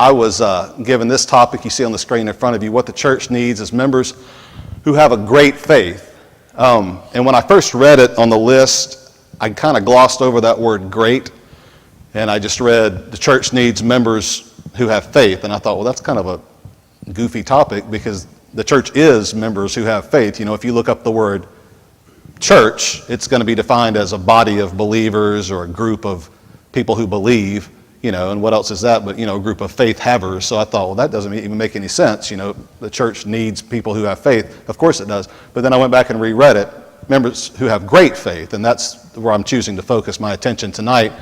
I was given this topic you see on the screen in front of you. What the church needs is members who have a great faith. And when I first read it on the list, I kind of glossed over that word great, and I just read the church needs members who have faith. And I thought, well, that's kind of a goofy topic because the church is members who have faith. You know, if you look up the word church, it's going to be defined as a body of believers or a group of people who believe, you know, and what else is that but, you know, a group of faith havers. So I thought, well, that doesn't even make any sense. You know, the church needs people who have faith. Of course it does. But then I went back and reread it, members who have great faith, and that's where I'm choosing to focus my attention tonight.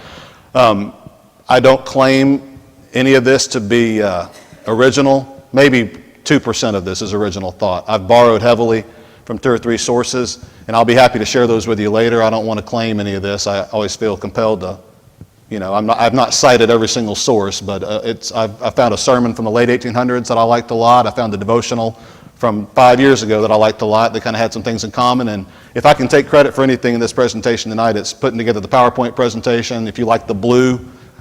I don't claim any of this to be original. Maybe 2% of this is original thought. I've borrowed heavily from 2 or 3 sources, and I'll be happy to share those with you later. I don't want to claim any of this. I always feel compelled to, you know, I've not cited every single source, but I found a sermon from the late 1800s that I liked a lot. I found a devotional from 5 years ago that I liked a lot. They kind of had some things in common, and if I can take credit for anything in this presentation tonight, it's putting together the PowerPoint presentation. If you like the blue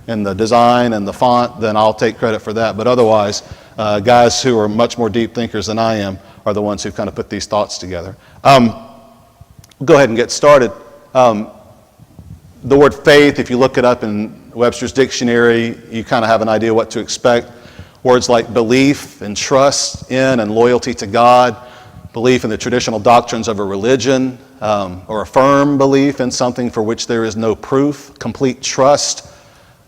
and the design and the font, then I'll take credit for that. But otherwise, guys who are much more deep thinkers than I am are the ones who kind of put these thoughts together. Go ahead and get started. The word faith, if you look it up in Webster's dictionary, you kind of have an idea what to expect. Words like belief and trust in and loyalty to God, belief in the traditional doctrines of a religion, or a firm belief in something for which there is no proof, complete trust,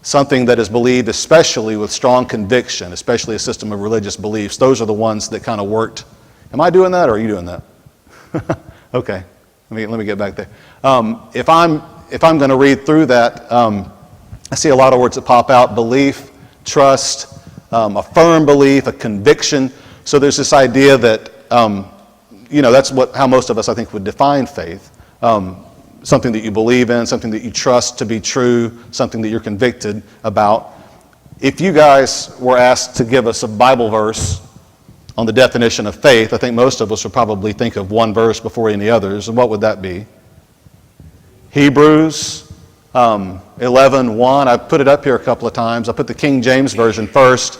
something that is believed especially with strong conviction, especially a system of religious beliefs. Those are the ones that kind of worked. Am I doing that or are you doing that? Okay, let me get back there. If I'm going to read through that, I see a lot of words that pop out: belief, trust, a firm belief, a conviction. So there's this idea that, you know, that's how most of us, I think, would define faith. Something that you believe in, something that you trust to be true, something that you're convicted about. If you guys were asked to give us a Bible verse on the definition of faith, I think most of us would probably think of one verse before any others. And what would that be? Hebrews 11:1. I put it up here a couple of times. I put the King James Version first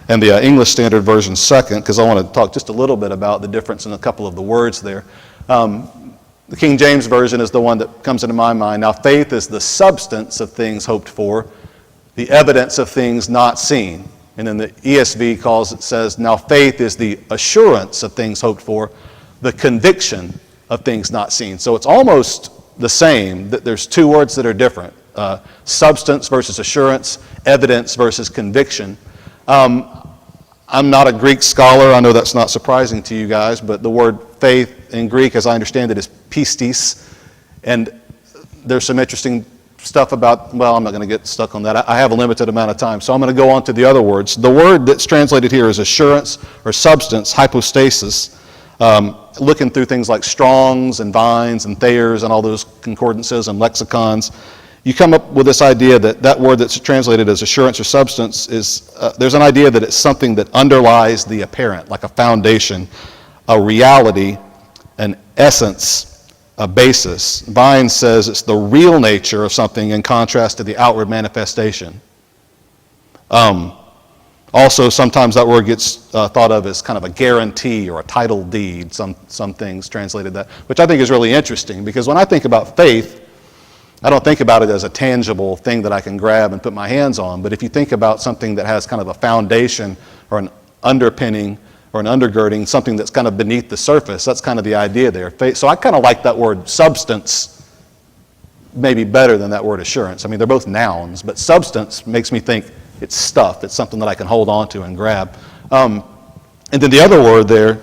and the English Standard Version second because I want to talk just a little bit about the difference in a couple of the words there. The King James Version is the one that comes into my mind. Now, faith is the substance of things hoped for, the evidence of things not seen. And then the ESV says, now faith is the assurance of things hoped for, the conviction of things not seen. So it's almost the same. There's 2 words that are different. Substance versus assurance, evidence versus conviction. I'm not a Greek scholar. I know that's not surprising to you guys, but the word faith in Greek, as I understand it, is pistis. And there's some interesting stuff about, well, I'm not going to get stuck on that. I have a limited amount of time, so I'm going to go on to the other words. The word that's translated here is assurance or substance, hypostasis. Looking through things like Strong's and Vine's and Thayer's and all those concordances and lexicons, you come up with this idea that word that's translated as assurance or substance is, there's an idea that it's something that underlies the apparent, like a foundation, a reality, an essence, a basis. Vine says it's the real nature of something in contrast to the outward manifestation. Also, sometimes that word gets thought of as kind of a guarantee or a title deed. Some things translated that, which I think is really interesting because when I think about faith, I don't think about it as a tangible thing that I can grab and put my hands on. But if you think about something that has kind of a foundation or an underpinning or an undergirding, something that's kind of beneath the surface, that's kind of the idea there. Faith. So I kind of like that word substance maybe better than that word assurance. I mean, they're both nouns, but substance makes me think it's stuff. It's something that I can hold on to and grab. And then the other word there,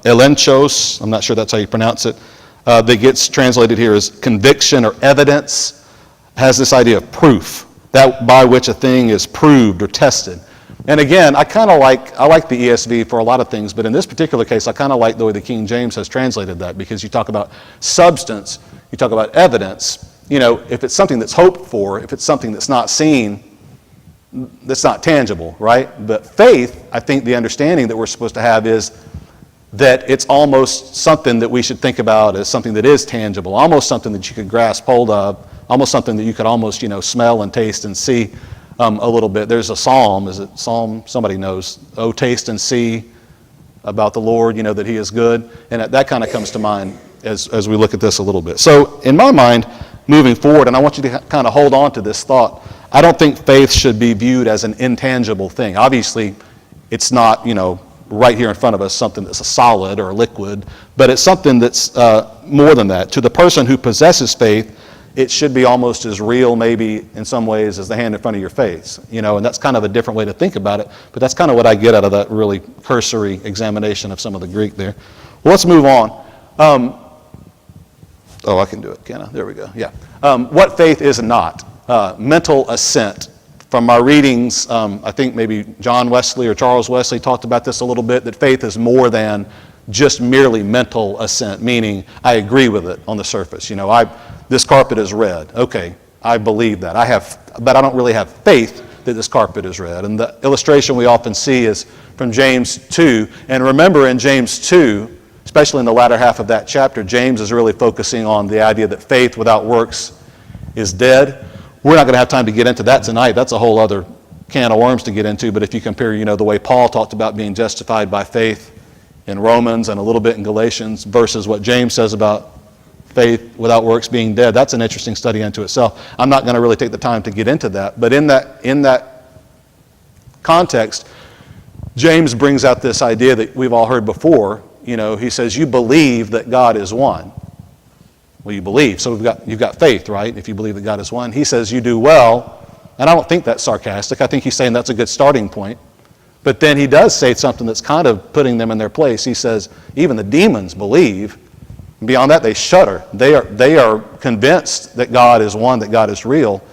elenchos, I'm not sure that's how you pronounce it, that gets translated here as conviction or evidence, has this idea of proof, that by which a thing is proved or tested. And again, I like the ESV for a lot of things, but in this particular case, I kind of like the way the King James has translated that because you talk about substance, you talk about evidence. You know, if it's something that's hoped for, if it's something that's not seen, that's not tangible, right? But faith, I think the understanding that we're supposed to have is that it's almost something that we should think about as something that is tangible, almost something that you could grasp hold of, almost something that you could almost, smell and taste and see. a little bit. There's a psalm, is it Psalm? Somebody knows. Oh, taste and see about the Lord, that he is good. And that kind of comes to mind as we look at this a little bit. So in my mind, moving forward, and I want you to kind of hold on to this thought, I don't think faith should be viewed as an intangible thing. Obviously, it's not, right here in front of us, something that's a solid or a liquid, but it's something that's more than that. To the person who possesses faith, it should be almost as real, maybe in some ways, as the hand in front of your face. And that's kind of a different way to think about it, but that's kind of what I get out of that really cursory examination of some of the Greek there. Well, let's move on. I can do it, can I? There we go, yeah. What faith is not. Mental assent. From my readings, I think maybe John Wesley or Charles Wesley talked about this a little bit, that faith is more than just merely mental assent, meaning I agree with it on the surface. This carpet is red. Okay, I believe that. But I don't really have faith that this carpet is red. And the illustration we often see is from James 2. And remember, in James 2, especially in the latter half of that chapter, James is really focusing on the idea that faith without works is dead. We're not going to have time to get into that tonight. That's a whole other can of worms to get into. But if you compare, the way Paul talked about being justified by faith in Romans and a little bit in Galatians versus what James says about faith without works being dead, that's an interesting study unto itself. I'm not going to really take the time to get into that. But in that context, James brings out this idea that we've all heard before. He says, you believe that God is one. Well, you believe, so you've got faith, right? If you believe that God is one. He says you do well, and I don't think that's sarcastic. I think he's saying that's a good starting point. But then he does say something that's kind of putting them in their place. He says, even the demons believe. Beyond that, they shudder. They are convinced that God is one, that God is real.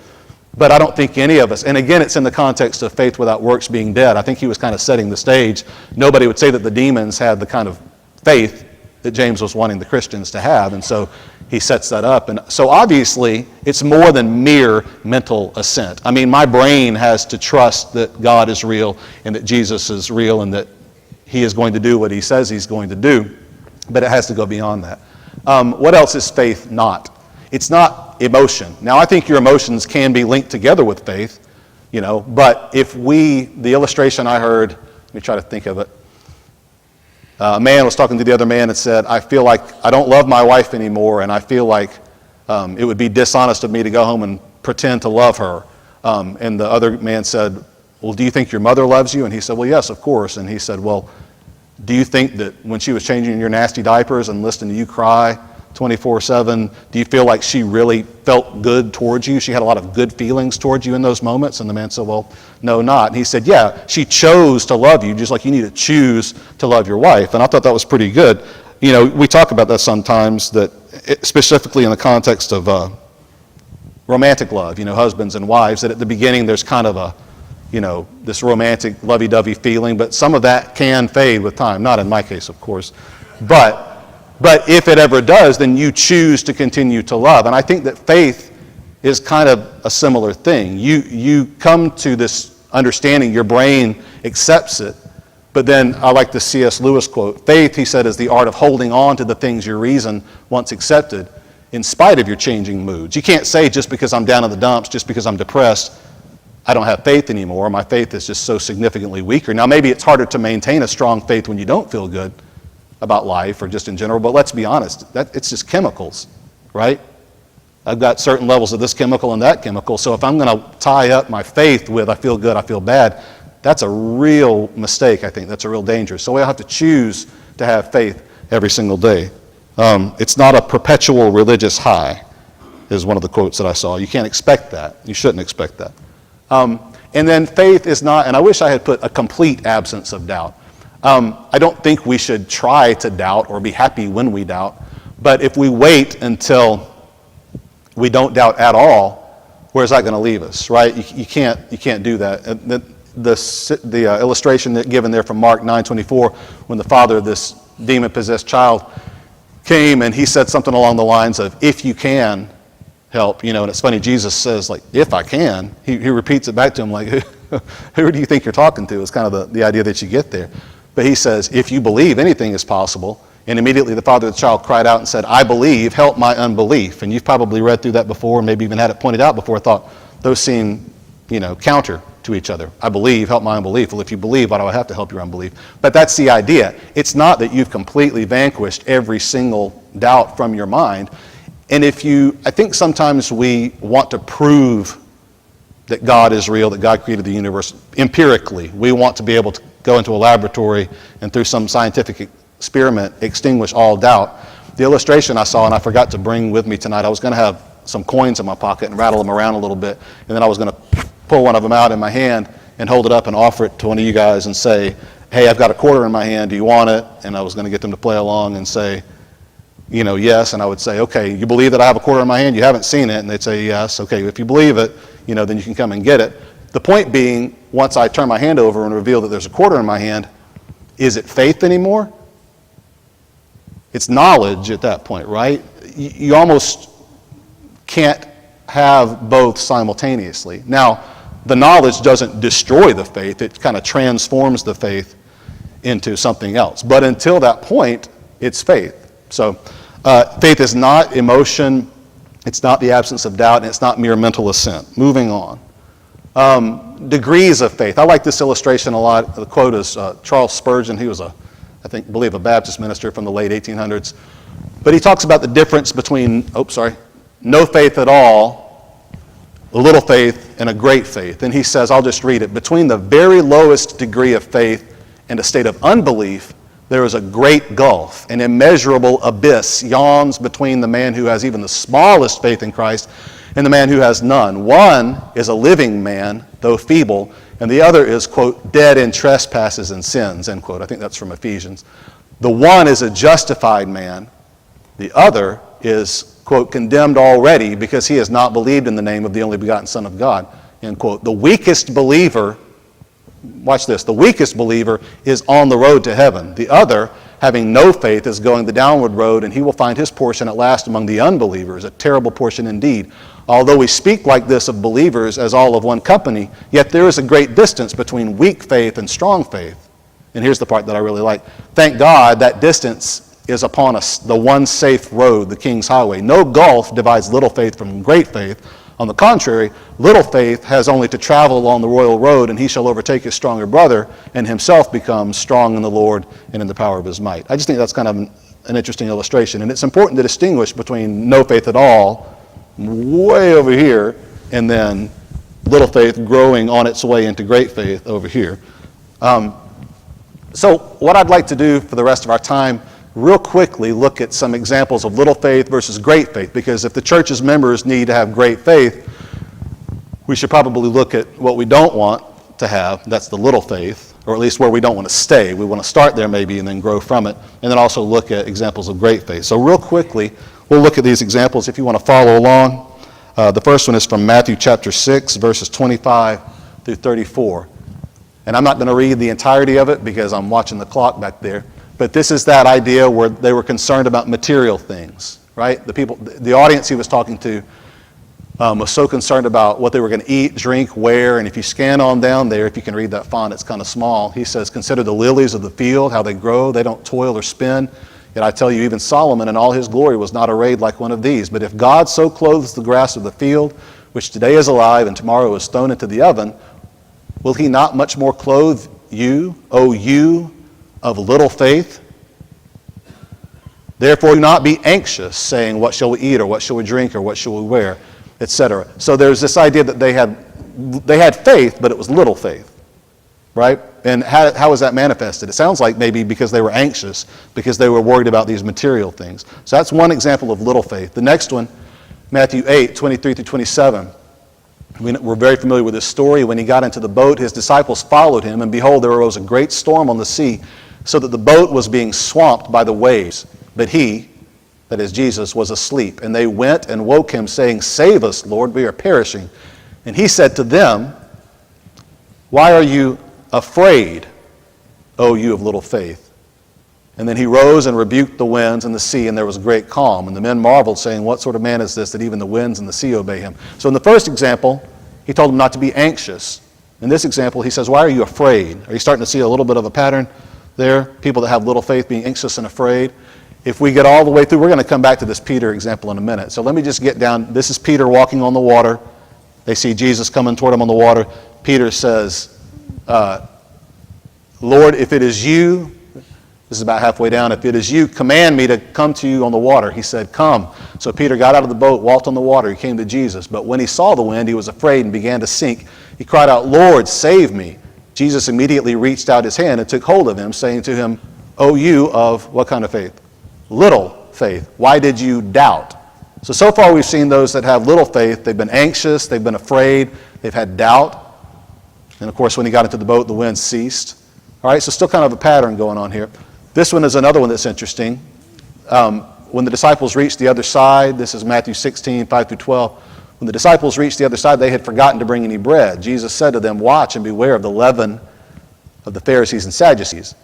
But I don't think any of us, and again, it's in the context of faith without works being dead. I think he was kind of setting the stage. Nobody would say that the demons had the kind of faith that James was wanting the Christians to have. And so he sets that up. And so obviously, it's more than mere mental assent. I mean, my brain has to trust that God is real and that Jesus is real and that he is going to do what he says he's going to do. But it has to go beyond that. What else is faith not? It's not emotion. Now, I think your emotions can be linked together with faith, but the illustration I heard, let me try to think of it. A man was talking to the other man and said, I feel like I don't love my wife anymore, and I feel like it would be dishonest of me to go home and pretend to love her. And the other man said, well, do you think your mother loves you? And he said, well, yes, of course. And he said, well, do you think that when she was changing your nasty diapers and listening to you cry 24/7, do you feel like she really felt good towards you? She had a lot of good feelings towards you in those moments? And the man said, well, no, not. And he said, yeah, she chose to love you, just like you need to choose to love your wife. And I thought that was pretty good. We talk about that sometimes, that specifically in the context of romantic love, husbands and wives, that at the beginning there's kind of a, this romantic lovey-dovey feeling, but some of that can fade with time. Not in my case, of course. But if it ever does, then you choose to continue to love. And I think that faith is kind of a similar thing. You come to this understanding, your brain accepts it, but then I like the C.S. Lewis quote, faith, he said, is the art of holding on to the things your reason once accepted in spite of your changing moods. You can't say just because I'm down in the dumps, just because I'm depressed, I don't have faith anymore. My faith is just so significantly weaker. Now, maybe it's harder to maintain a strong faith when you don't feel good about life or just in general, but let's be honest, it's just chemicals, right? I've got certain levels of this chemical and that chemical, so if I'm going to tie up my faith with I feel good, I feel bad, that's a real mistake, I think. That's a real danger. So we have to choose to have faith every single day. It's not a perpetual religious high, is one of the quotes that I saw. You can't expect that. You shouldn't expect that. And then faith is not, and I wish I had put a complete absence of doubt. I don't think we should try to doubt or be happy when we doubt, but if we wait until we don't doubt at all, where's that going to leave us, right? You can't do that. The illustration that given there from Mark 9:24, when the father of this demon-possessed child came and he said something along the lines of, if you can help, and it's funny, Jesus says, like, if I can, he repeats it back to him, like, who do you think you're talking to? It's kind of the idea that you get there. But he says, if you believe, anything is possible. And immediately the father of the child cried out and said, I believe, help my unbelief. And you've probably read through that before, maybe even had it pointed out before, thought those seem, counter to each other. I believe, help my unbelief. Well, if you believe, why do I have to help your unbelief? But that's the idea. It's not that you've completely vanquished every single doubt from your mind. And I think sometimes we want to prove that God is real, that God created the universe empirically. We want to be able to go into a laboratory and through some scientific experiment extinguish all doubt. The illustration I saw, and I forgot to bring with me tonight, I was going to have some coins in my pocket and rattle them around a little bit, and then I was going to pull one of them out in my hand and hold it up and offer it to one of you guys and say, hey, I've got a quarter in my hand, do you want it? And I was going to get them to play along and say, yes, and I would say, okay, you believe that I have a quarter in my hand? You haven't seen it? And they'd say, yes. Okay, if you believe it, then you can come and get it. The point being, once I turn my hand over and reveal that there's a quarter in my hand, is it faith anymore? It's knowledge at that point, right? You almost can't have both simultaneously. Now, the knowledge doesn't destroy the faith. It kind of transforms the faith into something else. But until that point, it's faith. So faith is not emotion. It's not the absence of doubt, and it's not mere mental assent. Moving on. Degrees of faith. I like this illustration a lot. The quote is Charles Spurgeon. He was I believe a Baptist minister from the late 1800s. But he talks about the difference between, no faith at all, a little faith, and a great faith. And he says, I'll just read it. Between the very lowest degree of faith and a state of unbelief, there is a great gulf. An immeasurable abyss yawns between the man who has even the smallest faith in Christ and the man who has none. One is a living man, though feeble, and the other is, quote, dead in trespasses and sins, end quote. I think that's from Ephesians. The one is a justified man. The other is, quote, condemned already because he has not believed in the name of the only begotten Son of God, end quote. The weakest believer, watch this, the weakest believer is on the road to heaven. The other, having no faith, is going the downward road, and he will find his portion at last among the unbelievers, a terrible portion indeed. Although we speak like this of believers as all of one company, yet there is a great distance between weak faith and strong faith. And here's the part that I really like. Thank God that distance is upon us, the one safe road, the King's Highway. No gulf divides little faith from great faith. On the contrary, little faith has only to travel along the royal road, and he shall overtake his stronger brother, and himself become strong in the Lord and in the power of his might. I just think that's kind of an interesting illustration. And it's important to distinguish between no faith at all, way over here, and then little faith growing on its way into great faith over here. So what I'd like to do for the rest of our time, real quickly look at some examples of little faith versus great faith, because if the church's members need to have great faith, we should probably look at what we don't want to have, that's the little faith, or at least where we don't want to stay. We want to start there maybe and then grow from it, and then also look at examples of great faith. So real quickly, we'll look at these examples if you want to follow along. The first one is from Matthew chapter 6, verses 25 through 34. And I'm not going to read the entirety of it because I'm watching the clock back there. But this is that idea where they were concerned about material things, right? The audience he was talking to was so concerned about what they were going to eat, drink, wear. And if you scan on down there, if you can read that font, it's kind of small. He says, consider the lilies of the field, how they grow. They don't toil or spin. Yet I tell you, even Solomon in all his glory was not arrayed like one of these. But if God so clothes the grass of the field, which today is alive and tomorrow is thrown into the oven, will he not much more clothe you, O you of little faith? Therefore do not be anxious, saying, what shall we eat, or what shall we drink, or what shall we wear, etc. So there's this idea that they had faith, but it was little faith, right? And how was that manifested? It sounds like maybe because they were anxious, because they were worried about these material things. So that's one example of little faith. The next one, Matthew 8, 23 through 27. We're very familiar with this story. When he got into the boat, his disciples followed him, and behold, there arose a great storm on the sea, so that the boat was being swamped by the waves. But he, that is Jesus, was asleep. And they went and woke him, saying, save us, Lord, we are perishing. And he said to them, why are you afraid, O you of little faith? And then he rose and rebuked the winds and the sea, and there was great calm. And the men marveled, saying, what sort of man is this, that even the winds and the sea obey him? So in the first example, he told them not to be anxious. In this example, he says, why are you afraid? Are you starting to see a little bit of a pattern there? People that have little faith being anxious and afraid. If we get all the way through, we're going to come back to this Peter example in a minute. So let me just get down. This is Peter walking on the water. They see Jesus coming toward them on the water. Peter says, Lord, if it is you, this is about halfway down, if it is you, command me to come to you on the water. He said, come. So Peter got out of the boat, walked on the water. He came to Jesus. But when he saw the wind, he was afraid and began to sink. He cried out, Lord, save me. Jesus immediately reached out his hand and took hold of him, saying to him, O you of what kind of faith? Little faith. Why did you doubt? So far we've seen those that have little faith. They've been anxious, they've been afraid, they've had doubt. And of course, when he got into the boat, the wind ceased. All right, so still kind of a pattern going on here. This one is another one that's interesting. When the disciples reached the other side, this is Matthew 16, 5 through 12. When the disciples reached the other side, they had forgotten to bring any bread. Jesus said to them, watch and beware of the leaven of the Pharisees and Sadducees.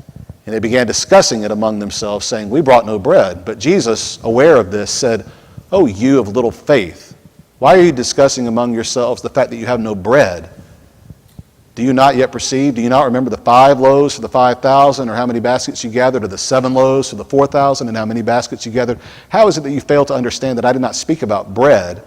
And they began discussing it among themselves, saying, we brought no bread. But Jesus, aware of this, said, O you of little faith, why are you discussing among yourselves the fact that you have no bread? Do you not yet perceive? Do you not remember the 5 loaves for the 5,000, or how many baskets you gathered, or the 7 loaves for the 4,000, and how many baskets you gathered? How is it that you fail to understand that I did not speak about bread?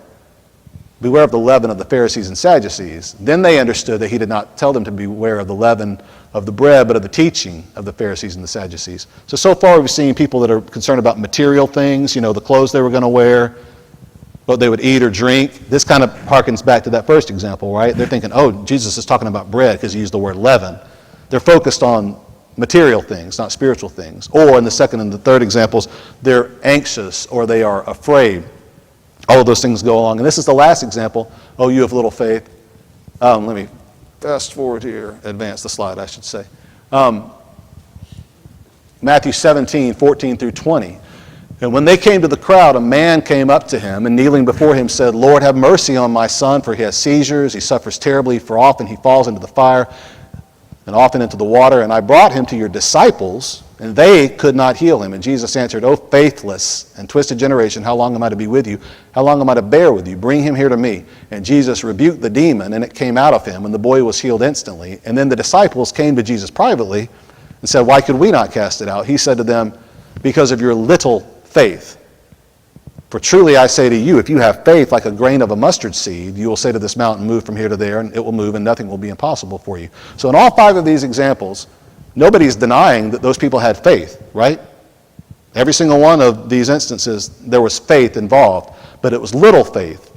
Beware of the leaven of the Pharisees and Sadducees. Then they understood that he did not tell them to beware of the leaven of the bread, but of the teaching of the Pharisees and the Sadducees. So far we've seen people that are concerned about material things, the clothes they were going to wear, what they would eat or drink. This kind of harkens back to that first example, right? They're thinking, oh, Jesus is talking about bread because he used the word leaven. They're focused on material things, not spiritual things. Or in the second and the third examples, they're anxious or they are afraid. All of those things go along. And this is the last example. Oh, you have little faith. Let me fast forward here, advance the slide, I should say. Matthew 17, 14 through 20. And when they came to the crowd, a man came up to him and kneeling before him said, Lord, have mercy on my son, for he has seizures. He suffers terribly, for often he falls into the fire and often into the water. And I brought him to your disciples, and they could not heal him. And Jesus answered, O faithless and twisted generation, how long am I to be with you? How long am I to bear with you? Bring him here to me. And Jesus rebuked the demon, and it came out of him, and the boy was healed instantly. And then the disciples came to Jesus privately and said, why could we not cast it out? He said to them, because of your little faith. For truly I say to you, if you have faith like a grain of a mustard seed, you will say to this mountain, move from here to there, and it will move, and nothing will be impossible for you. So in all 5 of these examples, nobody's denying that those people had faith, right? Every single one of these instances, there was faith involved, but it was little faith.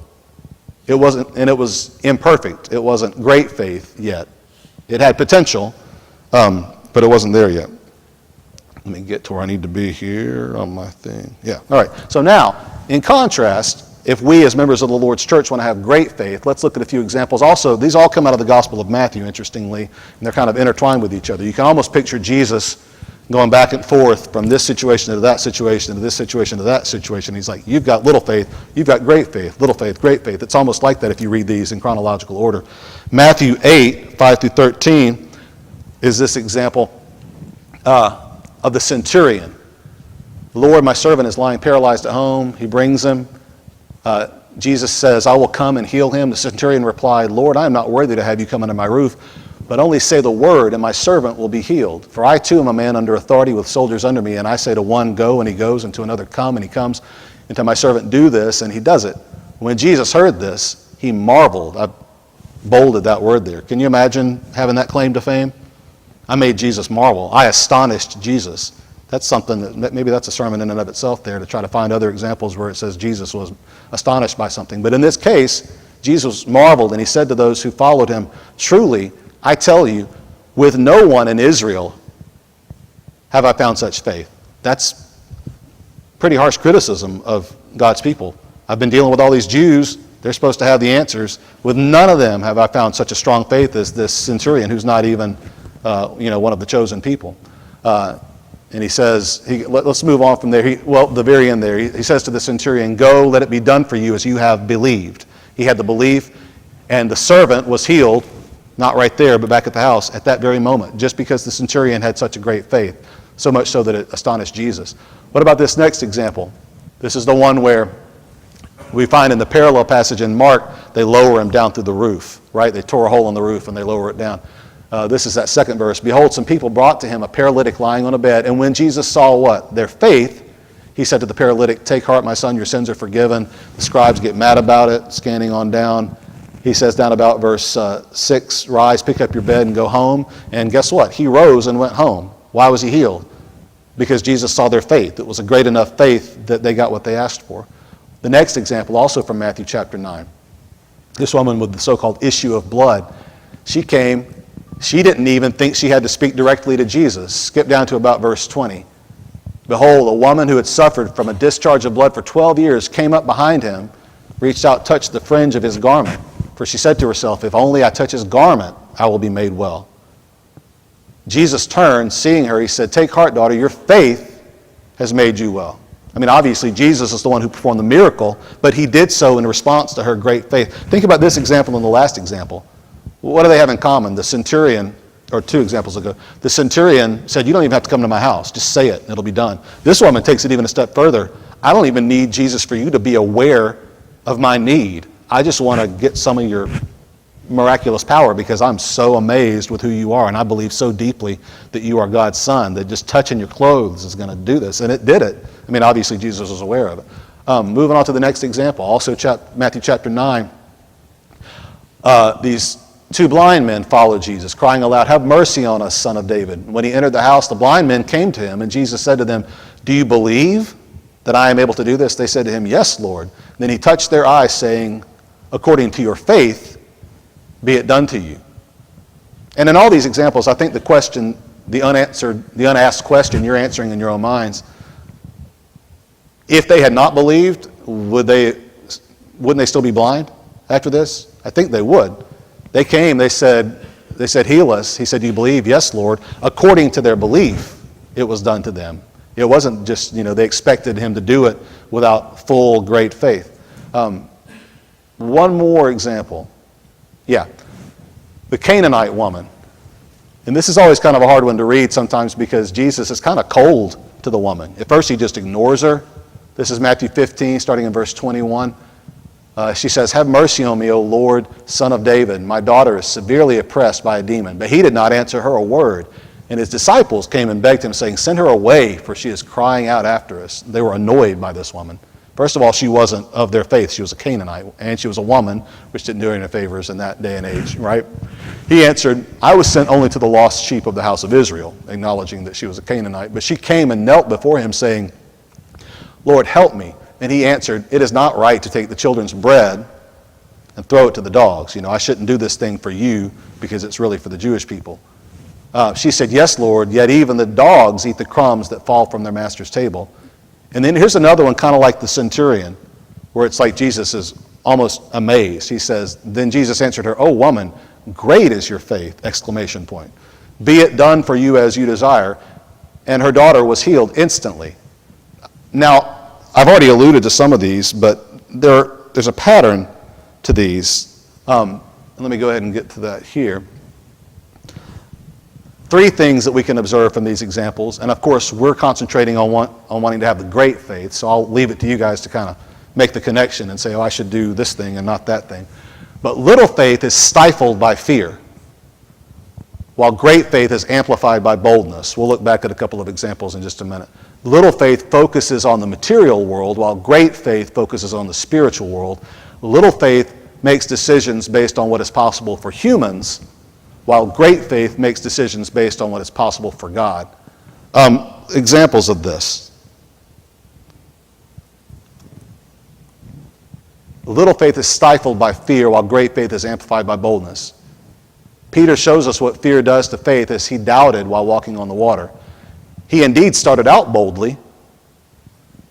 It wasn't, and it was imperfect. It wasn't great faith yet. It had potential, but it wasn't there yet. Let me get to where I need to be here on my thing. Yeah, all right. So now, in contrast, if we as members of the Lord's church want to have great faith, let's look at a few examples. Also, these all come out of the Gospel of Matthew, interestingly, and they're kind of intertwined with each other. You can almost picture Jesus going back and forth from this situation to that situation to this situation to that situation. He's like, you've got little faith, you've got great faith, little faith, great faith. It's almost like that if you read these in chronological order. Matthew 8, 5 through 13 is this example of the centurion. Lord, my servant is lying paralyzed at home. He brings him. Jesus says, I will come and heal him. The centurion replied, Lord, I am not worthy to have you come under my roof, but only say the word, and my servant will be healed. For I too am a man under authority with soldiers under me, and I say to one, go, and he goes, and to another, come, and he comes, and to my servant, do this, and he does it. When Jesus heard this, he marveled. I bolded that word there. Can you imagine having that claim to fame? I made Jesus marvel. I astonished Jesus. That's something that maybe that's a sermon in and of itself there, to try to find other examples where it says Jesus was astonished by something. But in this case, Jesus marveled, and he said to those who followed him, truly, I tell you, with no one in Israel have I found such faith. That's pretty harsh criticism of God's people. I've been dealing with all these Jews. They're supposed to have the answers. With none of them have I found such a strong faith as this centurion, who's not even one of the chosen people. And he says, let's move on from there. The very end there, he says to the centurion, go, let it be done for you as you have believed. He had the belief, and the servant was healed, not right there, but back at the house at that very moment, just because the centurion had such a great faith, so much so that it astonished Jesus. What about this next example? This is the one where we find in the parallel passage in Mark, they lower him down through the roof, right? They tore a hole in the roof and they lower it down. This is that second verse. Behold, some people brought to him a paralytic lying on a bed. And when Jesus saw what? Their faith, he said to the paralytic, take heart, my son, your sins are forgiven. The scribes get mad about it, scanning on down. He says down about verse 6, rise, pick up your bed, and go home. And guess what? He rose and went home. Why was he healed? Because Jesus saw their faith. It was a great enough faith that they got what they asked for. The next example, also from Matthew chapter 9. This woman with the so-called issue of blood. She came. She didn't even think she had to speak directly to Jesus. Skip down to about verse 20. Behold, a woman who had suffered from a discharge of blood for 12 years came up behind him, reached out, touched the fringe of his garment. For she said to herself, if only I touch his garment, I will be made well. Jesus turned, seeing her, he said, take heart, daughter, your faith has made you well. I mean, obviously, Jesus is the one who performed the miracle, but he did so in response to her great faith. Think about this example and the last example. What do they have in common? The centurion, or two examples ago, the centurion said, you don't even have to come to my house. Just say it, and it'll be done. This woman takes it even a step further. I don't even need Jesus for you to be aware of my need. I just want to get some of your miraculous power because I'm so amazed with who you are, and I believe so deeply that you are God's son that just touching your clothes is going to do this. And it did it. I mean, obviously Jesus was aware of it. Moving on to the next example, also Matthew chapter 9. These two blind men followed Jesus, crying aloud, have mercy on us, son of David. When he entered the house, the blind men came to him, and Jesus said to them, do you believe that I am able to do this? They said to him, yes, Lord. Then he touched their eyes, saying, according to your faith, be it done to you. And in all these examples, I think the question, the unasked question you're answering in your own minds, if they had not believed, wouldn't they still be blind after this? I think they would. They came, they said, heal us. He said, do you believe? Yes, Lord. According to their belief, it was done to them. It wasn't just, they expected him to do it without full great faith. One more example. Yeah, the Canaanite woman. And this is always kind of a hard one to read sometimes because Jesus is kind of cold to the woman. At first he just ignores her. This is Matthew 15, starting in verse 21. She says, have mercy on me, O Lord, son of David. My daughter is severely oppressed by a demon. But he did not answer her a word. And his disciples came and begged him, saying, send her away, for she is crying out after us. They were annoyed by this woman. First of all, she wasn't of their faith. She was a Canaanite, and she was a woman, which didn't do her any favors in that day and age, right? He answered, I was sent only to the lost sheep of the house of Israel, acknowledging that she was a Canaanite. But she came and knelt before him, saying, Lord, help me. And he answered, it is not right to take the children's bread and throw it to the dogs. I shouldn't do this thing for you because it's really for the Jewish people. She said, yes, Lord, yet even the dogs eat the crumbs that fall from their master's table. And then here's another one, kind of like the centurion, where it's like Jesus is almost amazed. He says, then Jesus answered her, oh woman, great is your faith, exclamation point. Be it done for you as you desire. And her daughter was healed instantly. Now, I've already alluded to some of these, but there's a pattern to these. Let me go ahead and get to that here. Three things that we can observe from these examples, and of course we're concentrating on wanting to have the great faith, so I'll leave it to you guys to kind of make the connection and say, I should do this thing and not that thing. But little faith is stifled by fear, while great faith is amplified by boldness. We'll look back at a couple of examples in just a minute. Little faith focuses on the material world, while great faith focuses on the spiritual world. Little faith makes decisions based on what is possible for humans, while great faith makes decisions based on what is possible for God. Examples of this. Little faith is stifled by fear, while great faith is amplified by boldness. Peter shows us what fear does to faith as he doubted while walking on the water. He indeed started out boldly,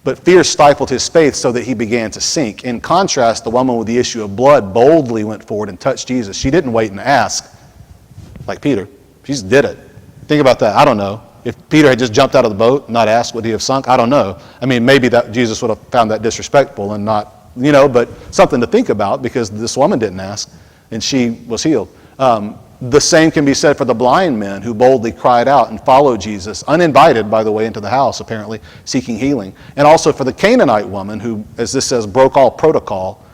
but fear stifled his faith so that he began to sink. In contrast, the woman with the issue of blood boldly went forward and touched Jesus. She didn't wait and ask, like Peter. She just did it. Think about that. I don't know. If Peter had just jumped out of the boat, not asked, would he have sunk? I don't know. I mean, maybe that Jesus would have found that disrespectful and not, but something to think about because this woman didn't ask and she was healed. The same can be said for the blind men who boldly cried out and followed Jesus, uninvited, by the way, into the house, apparently, seeking healing. And also for the Canaanite woman who, as this says, broke all protocol.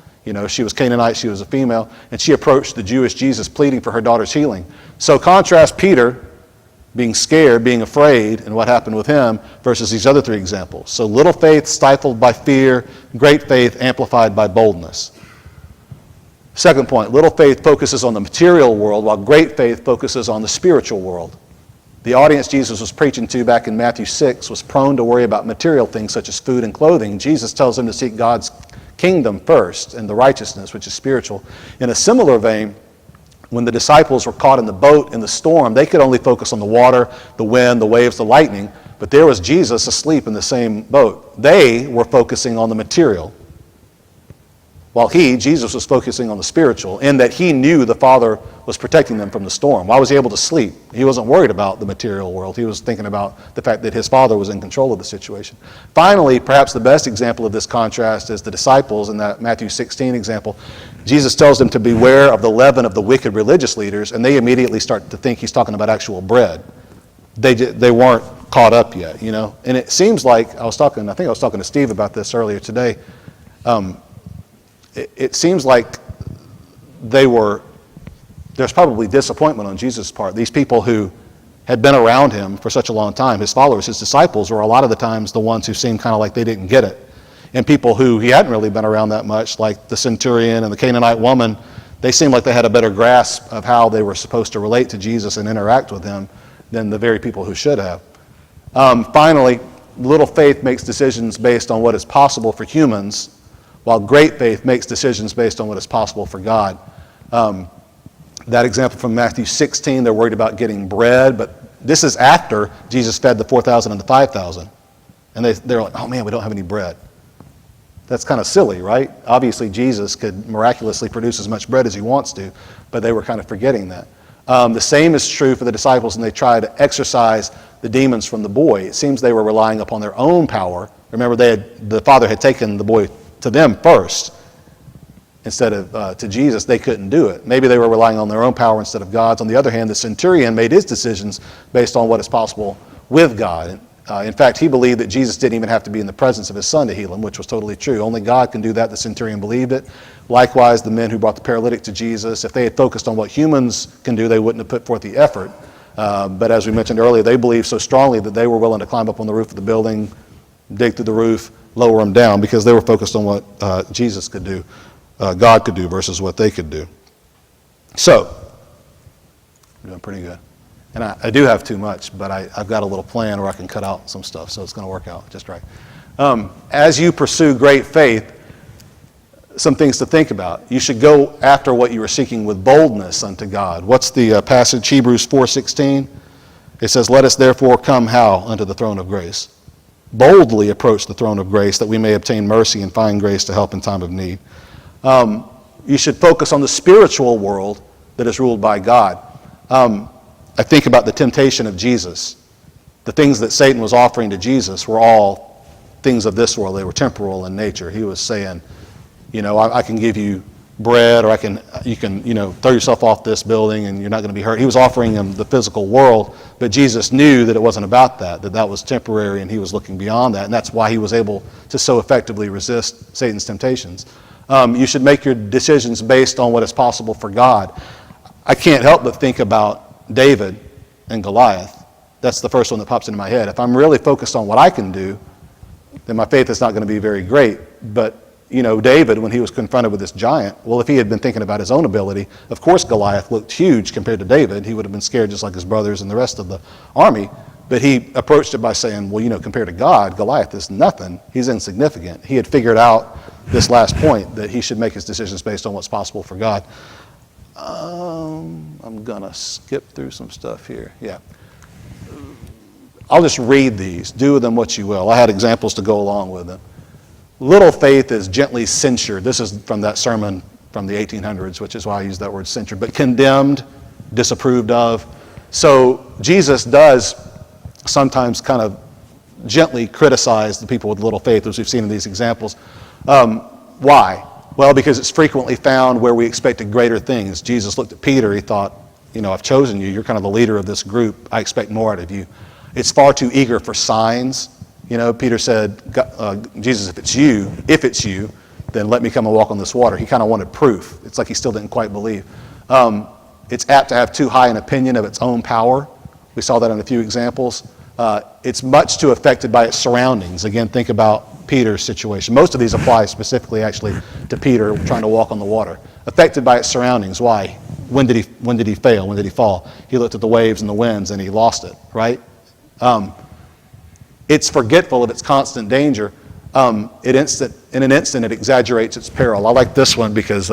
She was Canaanite, she was a female, and she approached the Jewish Jesus pleading for her daughter's healing. So contrast Peter being scared, being afraid, and what happened with him versus these other three examples. So little faith stifled by fear, great faith amplified by boldness. Second point, little faith focuses on the material world, while great faith focuses on the spiritual world. The audience Jesus was preaching to back in Matthew 6 was prone to worry about material things such as food and clothing. Jesus tells them to seek God's kingdom first and the righteousness, which is spiritual. In a similar vein, when the disciples were caught in the boat in the storm, they could only focus on the water, the wind, the waves, the lightning, but there was Jesus asleep in the same boat. They were focusing on the material, while Jesus was focusing on the spiritual, in that he knew the Father was protecting them from the storm. Why was he able to sleep? He wasn't worried about the material world. He was thinking about the fact that his Father was in control of the situation. Finally, perhaps the best example of this contrast is the disciples in that Matthew 16 example. Jesus tells them to beware of the leaven of the wicked religious leaders, and they immediately start to think he's talking about actual bread. They weren't caught up yet, you know. And it seems like, I think I was talking to Steve about this earlier today. It seems like there's probably disappointment on Jesus' part. These people who had been around him for such a long time, his followers, his disciples, were a lot of the times the ones who seemed kind of like they didn't get it. And people who he hadn't really been around that much, like the centurion and the Canaanite woman, they seemed like they had a better grasp of how they were supposed to relate to Jesus and interact with him than the very people who should have. Finally, little faith makes decisions based on what is possible for humans, while great faith makes decisions based on what is possible for God. That example from Matthew 16, they're worried about getting bread, but this is after Jesus fed the 4,000 and the 5,000. And they're like, oh man, we don't have any bread. That's kind of silly, right? Obviously, Jesus could miraculously produce as much bread as he wants to, but they were kind of forgetting that. The same is true for the disciples, and they tried to exorcise the demons from the boy. It seems they were relying upon their own power. Remember, the Father had taken the boy to them first instead of to Jesus. They couldn't do it. Maybe they were relying on their own power instead of God's. On the other hand, the centurion made his decisions based on what is possible with God. In fact, he believed that Jesus didn't even have to be in the presence of his son to heal him, which was totally true. Only God can do that. The centurion believed it. Likewise, the men who brought the paralytic to Jesus, if they had focused on what humans can do, they wouldn't have put forth the effort. But as we mentioned earlier, they believed so strongly that they were willing to climb up on the roof of the building, dig through the roof, lower them down, because they were focused on what Jesus could do, God could do, versus what they could do. So, we're doing pretty good. And I do have too much, but I've got a little plan where I can cut out some stuff, so it's going to work out just right. As you pursue great faith, some things to think about. You should go after what you are seeking with boldness unto God. What's the passage? Hebrews 4:16. It says, let us therefore come how? Unto the throne of grace. Boldly approach the throne of grace that we may obtain mercy and find grace to help in time of need. You should focus on the spiritual world that is ruled by God. I think about the temptation of Jesus. The things that Satan was offering to Jesus were all things of this world. They were temporal in nature. He was saying, you know, I can give you bread, or you can throw yourself off this building and you're not going to be hurt. He was offering him the physical world, but Jesus knew that it wasn't about that was temporary, and he was looking beyond that, and that's why he was able to so effectively resist Satan's temptations. You should make your decisions based on what is possible for God. I can't help but think about David and Goliath. That's the first one that pops into my head. If I'm really focused on what I can do, then my faith is not going to be very great. But David, when he was confronted with this giant, well, if he had been thinking about his own ability, of course Goliath looked huge compared to David. He would have been scared just like his brothers and the rest of the army. But he approached it by saying, well, compared to God, Goliath is nothing. He's insignificant. He had figured out this last point, that he should make his decisions based on what's possible for God. I'm going to skip through some stuff here. Yeah. I'll just read these. Do with them what you will. I had examples to go along with them. Little faith is gently censured. This is from that sermon from the 1800s, which is why I use that word censured, but condemned, disapproved of. So Jesus does sometimes kind of gently criticize the people with little faith, as we've seen in these examples. Why? Well, because it's frequently found where we expected greater things. Jesus looked at Peter. He thought, I've chosen you. You're kind of the leader of this group. I expect more out of you. It's far too eager for signs. Peter said, Jesus, if it's you, then let me come and walk on this water. He kind of wanted proof. It's like he still didn't quite believe. It's apt to have too high an opinion of its own power. We saw that in a few examples. It's much too affected by its surroundings. Again, think about Peter's situation. Most of these apply specifically, actually, to Peter trying to walk on the water. affected by its surroundings. Why? When did he fail? When did he fall? He looked at the waves and the winds and he lost it, right? It's forgetful of its constant danger. In an instant, it exaggerates its peril. I like this one because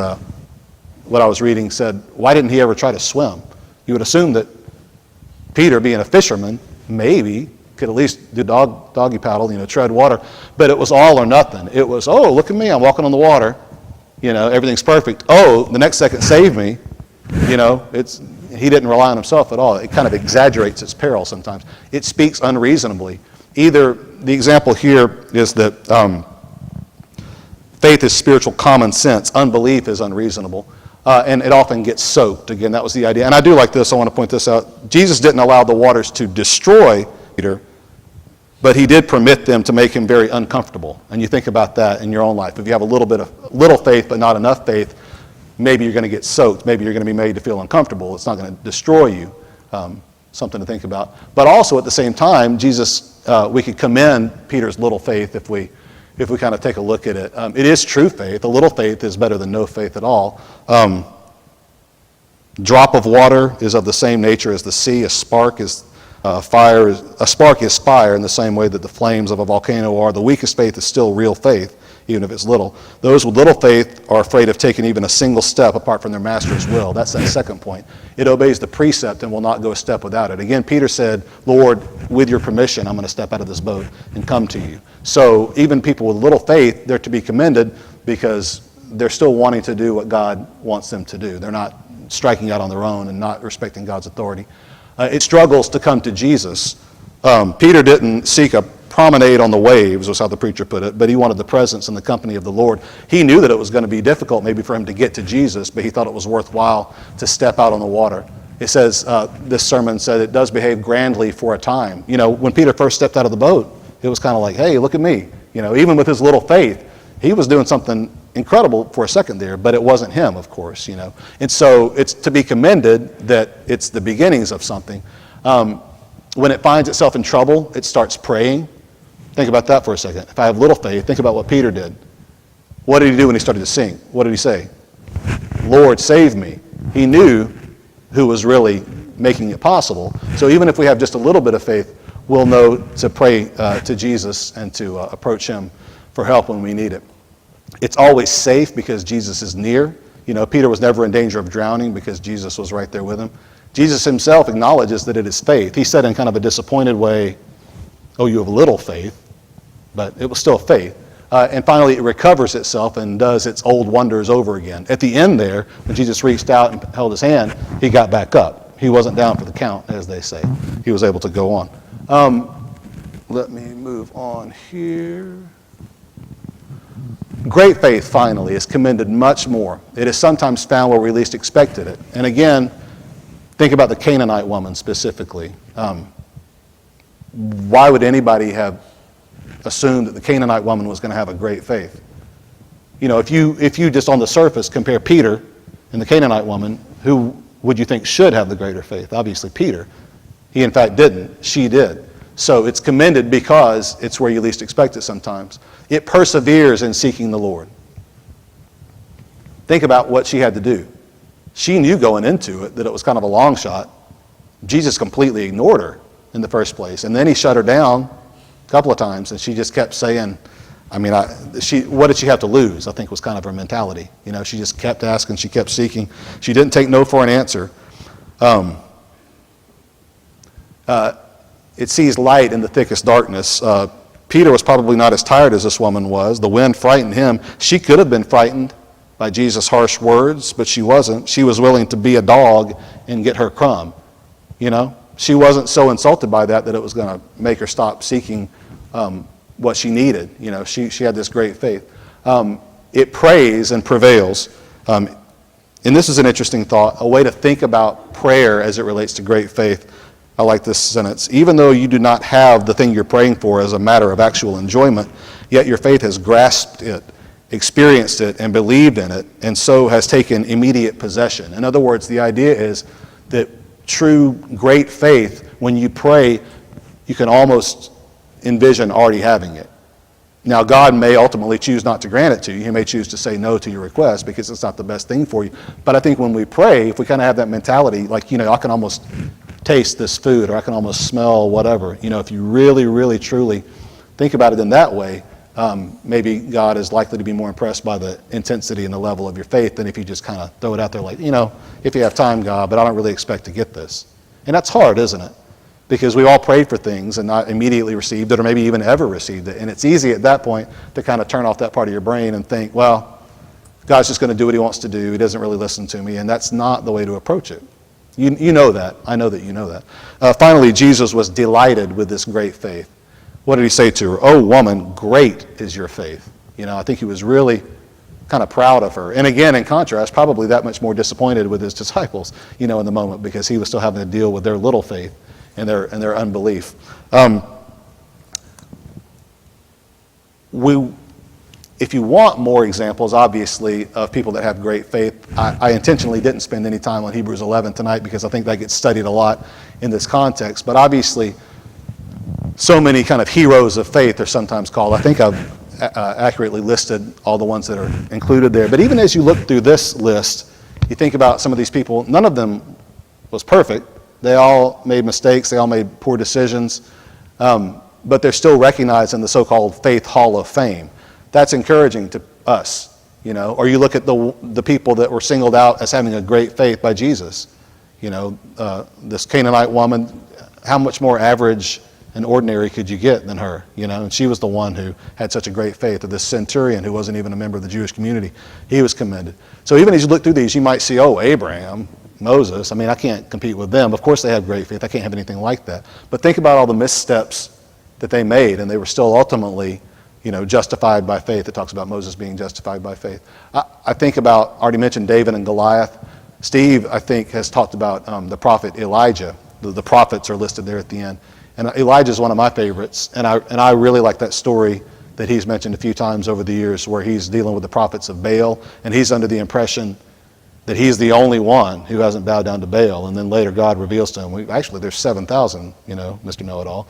what I was reading said, why didn't he ever try to swim? You would assume that Peter, being a fisherman, maybe could at least do doggy paddle, tread water. But it was all or nothing. It was, oh, look at me, I'm walking on the water. Everything's perfect. Oh, the next second, save me. He didn't rely on himself at all. It kind of exaggerates its peril sometimes. It speaks unreasonably. Either the example here is that faith is spiritual common sense. Unbelief is unreasonable. And it often gets soaked. Again, that was the idea. And I do like this. I want to point this out. Jesus didn't allow the waters to destroy Peter, but he did permit them to make him very uncomfortable. And you think about that in your own life. If you have a little faith but not enough faith, maybe you're going to get soaked. Maybe you're going to be made to feel uncomfortable. It's not going to destroy you. Something to think about. But also at the same time, we could commend Peter's little faith if we kind of take a look at it. It is true faith. A little faith is better than no faith at all. Drop of water is of the same nature as the sea. A spark is fire. A spark is fire in the same way that the flames of a volcano are. The weakest faith is still real faith, even if it's little. Those with little faith are afraid of taking even a single step apart from their master's will. That's that second point. It obeys the precept and will not go a step without it. Again, Peter said, Lord, with your permission, I'm going to step out of this boat and come to you. So even people with little faith, they're to be commended because they're still wanting to do what God wants them to do. They're not striking out on their own and not respecting God's authority. It struggles to come to Jesus. Peter didn't seek a promenade on the waves, was how the preacher put it, but he wanted the presence and the company of the Lord. He knew that it was going to be difficult maybe for him to get to Jesus, but he thought it was worthwhile to step out on the water. It says, this sermon said, it does behave grandly for a time. When Peter first stepped out of the boat, it was kind of like, hey, look at me. Even with his little faith, he was doing something incredible for a second there, but it wasn't him, of course, And so it's to be commended that it's the beginnings of something. When it finds itself in trouble, it starts praying. Think about that for a second. If I have little faith, think about what Peter did. What did he do when he started to sink? What did he say? Lord, save me. He knew who was really making it possible. So even if we have just a little bit of faith, we'll know to pray to Jesus and to approach him for help when we need it. It's always safe because Jesus is near. Peter was never in danger of drowning because Jesus was right there with him. Jesus himself acknowledges that it is faith. He said in kind of a disappointed way, oh, you have little faith, but it was still faith. And finally, it recovers itself and does its old wonders over again. At the end there, when Jesus reached out and held his hand, he got back up. He wasn't down for the count, as they say. He was able to go on. Let me move on here. Great faith, finally, is commended much more. It is sometimes found where we least expected it. And again, think about the Canaanite woman specifically. Why would anybody have assumed that the Canaanite woman was going to have a great faith? If you just on the surface compare Peter and the Canaanite woman, who would you think should have the greater faith? Obviously Peter. He in fact didn't. She did. So it's commended because it's where you least expect it sometimes. It perseveres in seeking the Lord. Think about what she had to do. She knew going into it that it was kind of a long shot. Jesus completely ignored her in the first place. And then he shut her down a couple of times, and she just kept saying, what did she have to lose? I think was kind of her mentality. She just kept asking, she kept seeking. She didn't take no for an answer. It sees light in the thickest darkness. Peter was probably not as tired as this woman was. The wind frightened him. She could have been frightened by Jesus' harsh words, but she wasn't. She was willing to be a dog and get her crumb. She wasn't so insulted by that it was going to make her stop seeking what she needed. She had this great faith. It prays and prevails. And this is an interesting thought, a way to think about prayer as it relates to great faith. I like this sentence. Even though you do not have the thing you're praying for as a matter of actual enjoyment, yet your faith has grasped it, experienced it, and believed in it, and so has taken immediate possession. In other words, the idea is that true great faith, when you pray, you can almost envision already having it. Now, God may ultimately choose not to grant it to you. He may choose to say no to your request because it's not the best thing for you. But I think when we pray, if we kind of have that mentality, like, I can almost taste this food, or I can almost smell whatever. If you really, really, truly think about it in that way, maybe God is likely to be more impressed by the intensity and the level of your faith than if you just kind of throw it out there like, if you have time, God, but I don't really expect to get this. And that's hard, isn't it? Because we all prayed for things and not immediately received it, or maybe even ever received it. And it's easy at that point to kind of turn off that part of your brain and think, well, God's just going to do what he wants to do. He doesn't really listen to me. And that's not the way to approach it. You know that. I know that you know that. Finally, Jesus was delighted with this great faith. What did he say to her? "Oh, woman, great is your faith." I think he was really kind of proud of her. And again, in contrast, probably that much more disappointed with his disciples, in the moment, because he was still having to deal with their little faith and their unbelief. If you want more examples, obviously, of people that have great faith, I intentionally didn't spend any time on Hebrews 11 tonight because I think that gets studied a lot in this context. But obviously, so many kind of heroes of faith are sometimes called. I think I've accurately listed all the ones that are included there. But even as you look through this list, you think about some of these people, none of them was perfect. They all made mistakes. They all made poor decisions. But they're still recognized in the so-called Faith Hall of Fame. That's encouraging to us, Or you look at the people that were singled out as having a great faith by Jesus. This Canaanite woman, how much more average and ordinary could you get than her? And she was the one who had such a great faith. Or this centurion who wasn't even a member of the Jewish community, he was commended. So even as you look through these, you might see, oh, Abraham, Moses, I can't compete with them. Of course they have great faith. I can't have anything like that. But think about all the missteps that they made, and they were still ultimately justified by faith. It talks about Moses being justified by faith. I think about, already mentioned David and Goliath. Steve, I think, has talked about the prophet Elijah. The prophets are listed there at the end. And Elijah is one of my favorites. And I really like that story that he's mentioned a few times over the years where he's dealing with the prophets of Baal. And he's under the impression that he's the only one who hasn't bowed down to Baal. And then later God reveals to him, actually there's 7,000, Mr. Know-it-all.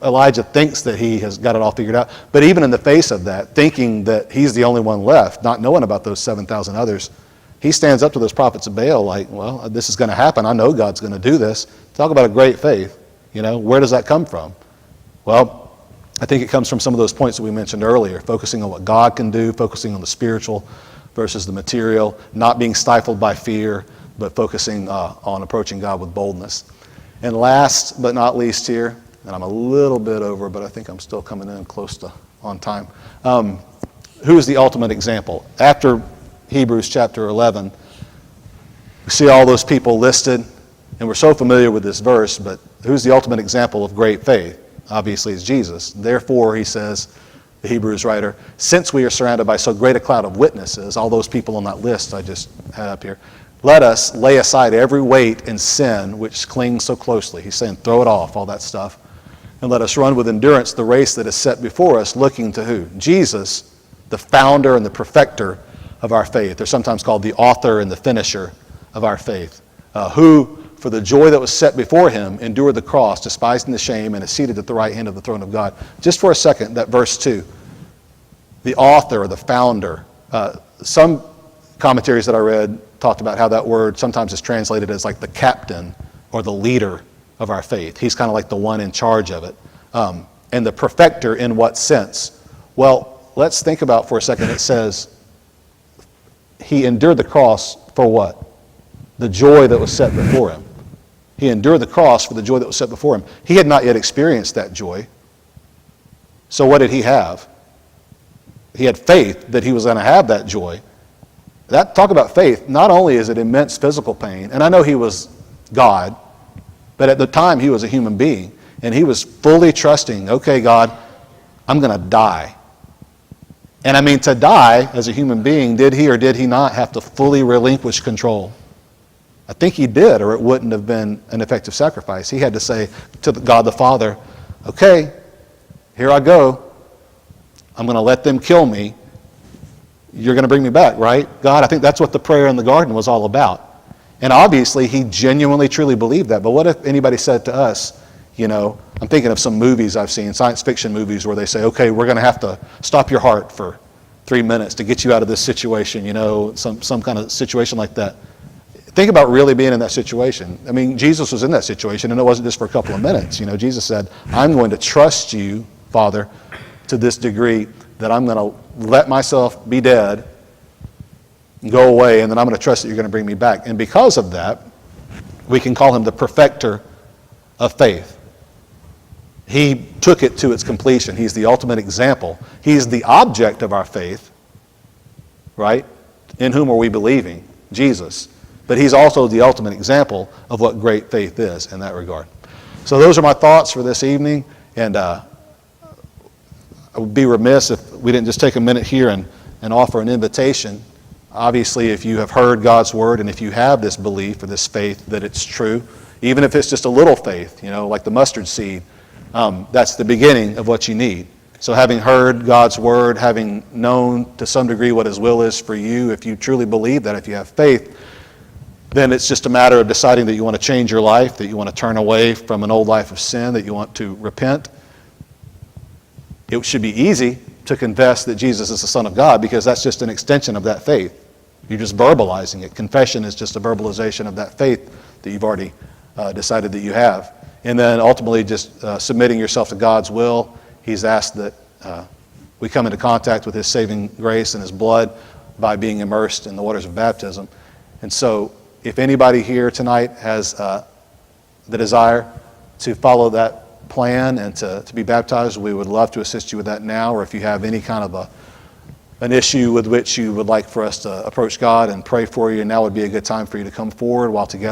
Elijah thinks that he has got it all figured out. But even in the face of that, thinking that he's the only one left, not knowing about those 7,000 others, he stands up to those prophets of Baal like, well, this is going to happen. I know God's going to do this. Talk about a great faith. Where does that come from? Well, I think it comes from some of those points that we mentioned earlier, focusing on what God can do, focusing on the spiritual versus the material, not being stifled by fear, but focusing on approaching God with boldness. And last but not least here, and I'm a little bit over, but I think I'm still coming in close to on time. Who is the ultimate example? After Hebrews chapter 11, we see all those people listed, and we're so familiar with this verse, but who's the ultimate example of great faith? Obviously, it's Jesus. Therefore, he says, the Hebrews writer, since we are surrounded by so great a cloud of witnesses, all those people on that list I just had up here, let us lay aside every weight and sin which clings so closely. He's saying, throw it off, all that stuff. And let us run with endurance the race that is set before us, looking to who? Jesus, the founder and the perfecter of our faith. They're sometimes called the author and the finisher of our faith. Who, for the joy that was set before him, endured the cross, despising the shame, and is seated at the right hand of the throne of God. Just for a second, that verse 2. The author or the founder. Some commentaries that I read talked about how that word sometimes is translated as like the captain or the leader of our faith. He's kind of like the one in charge of it. And the perfecter in what sense? Well, let's think about for a second. It says he endured the cross for what? The joy that was set before him. He endured the cross for the joy that was set before him. He had not yet experienced that joy. So what did he have? He had faith that he was going to have that joy. Talk about faith. Not only is it immense physical pain, and I know he was God, but at the time he was a human being, and he was fully trusting, okay, God, I'm going to die. And to die as a human being, did he or did he not have to fully relinquish control? I think he did, or it wouldn't have been an effective sacrifice. He had to say to God the Father, okay, here I go. I'm going to let them kill me. You're going to bring me back, right? God, I think that's what the prayer in the garden was all about. And obviously, he genuinely, truly believed that. But what if anybody said to us, I'm thinking of some movies I've seen, science fiction movies, where they say, okay, we're going to have to stop your heart for 3 minutes to get you out of this situation, some kind of situation like that. Think about really being in that situation. I mean, Jesus was in that situation, and it wasn't just for a couple of minutes. Jesus said, I'm going to trust you, Father, to this degree that I'm going to let myself be dead, go away, and then I'm going to trust that you're going to bring me back. And because of that, we can call him the perfecter of faith. He took it to its completion. He's the ultimate example. He's the object of our faith, right? In whom are we believing? Jesus. But he's also the ultimate example of what great faith is in that regard. So those are my thoughts for this evening. And I would be remiss if we didn't just take a minute here and offer an invitation. Obviously, if you have heard God's word and if you have this belief or this faith that it's true, even if it's just a little faith, like the mustard seed, that's the beginning of what you need. So having heard God's word, having known to some degree what his will is for you, if you truly believe that, if you have faith, then it's just a matter of deciding that you want to change your life, that you want to turn away from an old life of sin, that you want to repent. It should be easy to confess that Jesus is the Son of God, because that's just an extension of that faith. You're just verbalizing it. Confession is just a verbalization of that faith that you've already decided that you have. And then ultimately just submitting yourself to God's will. He's asked that we come into contact with his saving grace and his blood by being immersed in the waters of baptism. And so if anybody here tonight has the desire to follow that plan and to be baptized, we would love to assist you with that now. Or if you have any kind of an issue with which you would like for us to approach God and pray for you, now would be a good time for you to come forward while together